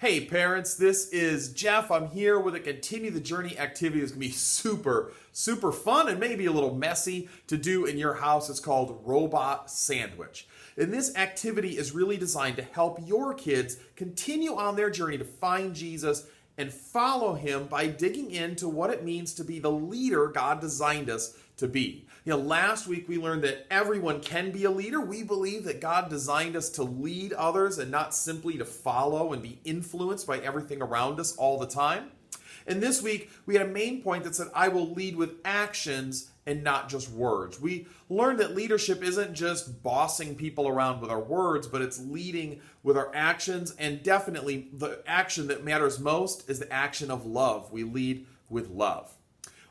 Hey parents, this is Jeff. I'm here with a Continue the Journey activity that's going to be super fun and maybe a little messy to do in your house. It's called Robot Sandwich. And this activity is really designed to help your kids continue on their journey to find Jesus and follow him by digging into what it means to be the leader God designed us to be. Last week we learned that everyone can be a leader. We believe that God designed us to lead others and not simply to follow and be influenced by everything around us all the time. And this week we had a main point that said, I will lead with actions and not just words. We learned that leadership isn't just bossing people around with our words, but it's leading with our actions. And definitely the action that matters most is the action of love. We lead with love.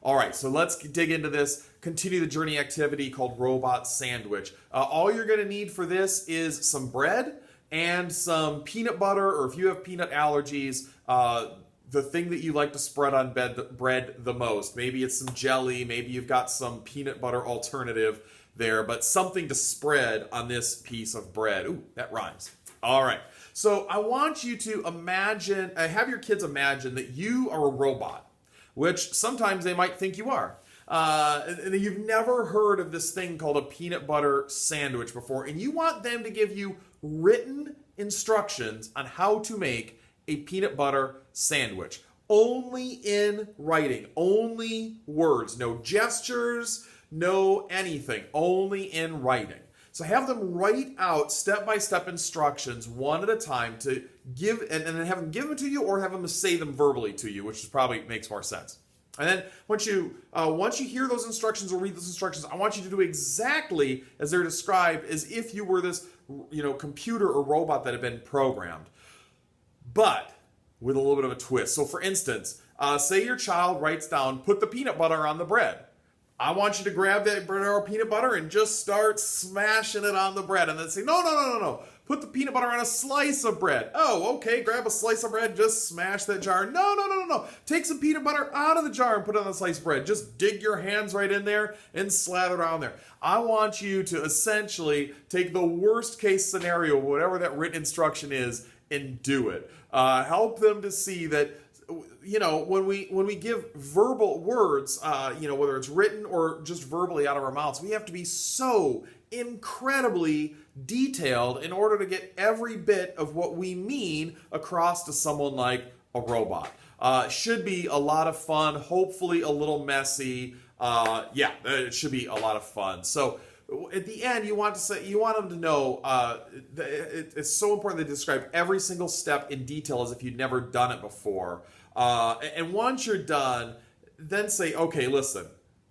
All right, so let's dig into this Continue the Journey activity called Robot Sandwich. All you're going to need for this is some bread and some peanut butter, or if you have peanut allergies, the thing that you like to spread on bread the most. Maybe it's some jelly, maybe you've got some peanut butter alternative there, but something to spread on this piece of bread. Ooh, that rhymes. All right, so I want you to imagine, have your kids imagine that you are a robot, which sometimes they might think you are. And you've never heard of this thing called a peanut butter sandwich before, and you want them to give you written instructions on how to make a peanut butter sandwich. Only in writing, only words, no gestures, no anything, only in writing. So have them write out step-by-step instructions one at a time to give, and then have them give them to you or have them say them verbally to you, which probably makes more sense. And then once you hear those instructions or read those instructions, I want you to do exactly as they're described, as if you were this, computer or robot that had been programmed, but with a little bit of a twist. So for instance, say your child writes down, put the peanut butter on the bread. I want you to grab that bread or peanut butter and just start smashing it on the bread, and then say, no. Put the peanut butter on a slice of bread. Oh, okay, grab a slice of bread, just smash that jar. No. Take some peanut butter out of the jar and put it on the sliced bread. Just dig your hands right in there and slather it on there. I want you to essentially take the worst case scenario, whatever that written instruction is, and do it. Help them to see that, when we give verbal words, whether it's written or just verbally out of our mouths, we have to be so incredibly detailed in order to get every bit of what we mean across to someone like a robot. Should be a lot of fun, hopefully a little messy. It should be a lot of fun. So at the end, you want them to know it's so important to describe every single step in detail as if you'd never done it before. And once you're done, then say, okay, listen,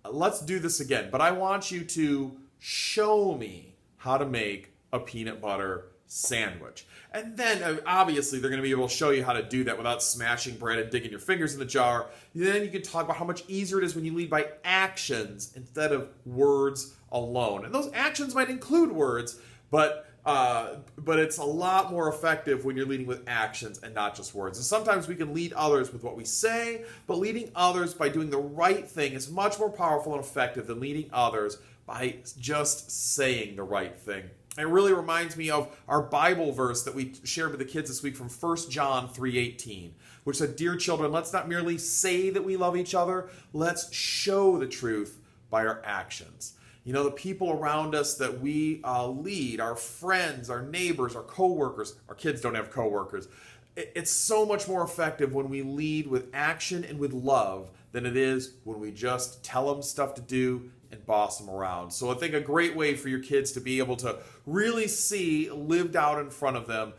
let's do this again. But I want you to show me how to make a peanut butter sandwich. And then obviously they're going to be able to show you how to do that without smashing bread and digging your fingers in the jar. Then you can talk about how much easier it is when you lead by actions instead of words alone. And those actions might include words, but it's a lot more effective when you're leading with actions and not just words. And sometimes we can lead others with what we say, but leading others by doing the right thing is much more powerful and effective than leading others by just saying the right thing. It really reminds me of our Bible verse that we shared with the kids this week from 1 John 3:18, which said, "Dear children, let's not merely say that we love each other, let's show the truth by our actions." The people around us that we lead, our friends, our neighbors, our coworkers, our kids don't have coworkers. It's so much more effective when we lead with action and with love than it is when we just tell them stuff to do and boss them around. So I think a great way for your kids to be able to really see lived out in front of them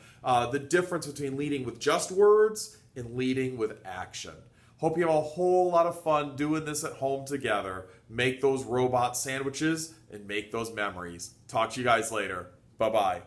the difference between leading with just words and leading with action. Hope you have a whole lot of fun doing this at home together. Make those robot sandwiches and make those memories. Talk to you guys later. Bye-bye.